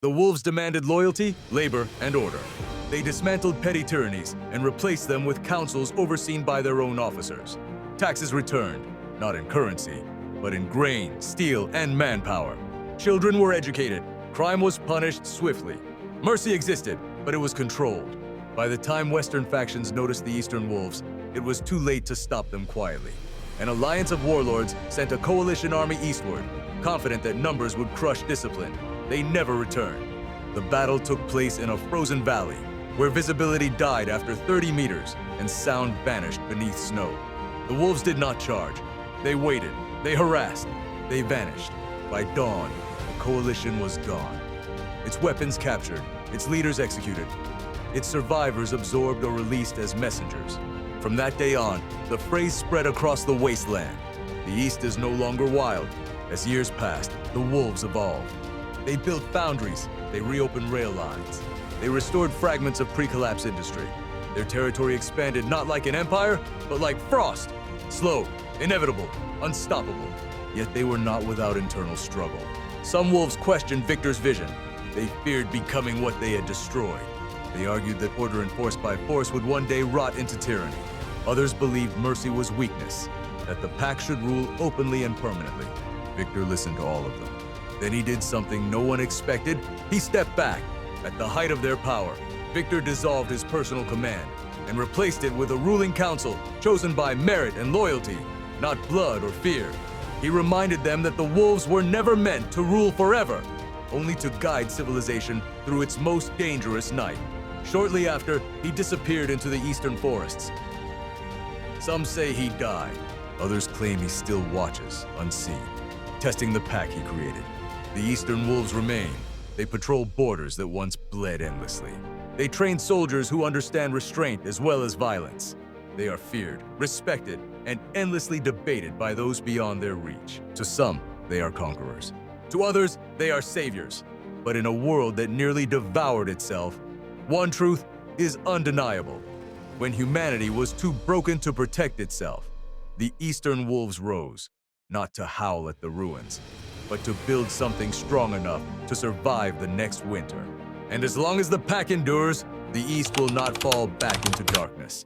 The wolves demanded loyalty, labor, and order. They dismantled petty tyrannies and replaced them with councils overseen by their own officers. Taxes returned, not in currency, but in grain, steel, and manpower. Children were educated. Crime was punished swiftly. Mercy existed, but it was controlled. By the time Western factions noticed the Eastern wolves, it was too late to stop them quietly. An alliance of warlords sent a coalition army eastward, confident that numbers would crush discipline. They never returned. The battle took place in a frozen valley, where visibility died after 30 meters and sound vanished beneath snow. The wolves did not charge. They waited. They harassed. They vanished. By dawn, the coalition was gone. Its weapons captured, its leaders executed, its survivors absorbed or released as messengers. From that day on, the phrase spread across the wasteland. The East is no longer wild. As years passed, the wolves evolved. They built foundries. They reopened rail lines. They restored fragments of pre-collapse industry. Their territory expanded not like an empire, but like frost. Slow, inevitable, unstoppable. Yet they were not without internal struggle. Some wolves questioned Victor's vision. They feared becoming what they had destroyed. They argued that order enforced by force would one day rot into tyranny. Others believed mercy was weakness, that the pack should rule openly and permanently. Victor listened to all of them. Then he did something no one expected. He stepped back. At the height of their power, Victor dissolved his personal command and replaced it with a ruling council chosen by merit and loyalty, not blood or fear. He reminded them that the wolves were never meant to rule forever, only to guide civilization through its most dangerous night. Shortly after, he disappeared into the eastern forests. Some say he died. Others claim he still watches, unseen, testing the pack he created. The eastern wolves remain. They patrol borders that once bled endlessly. They train soldiers who understand restraint as well as violence. They are feared, respected, and endlessly debated by those beyond their reach. To some, they are conquerors. To others, they are saviors. But in a world that nearly devoured itself, one truth is undeniable. When humanity was too broken to protect itself, the eastern wolves rose, not to howl at the ruins, but to build something strong enough to survive the next winter. And as long as the pack endures, the East will not fall back into darkness.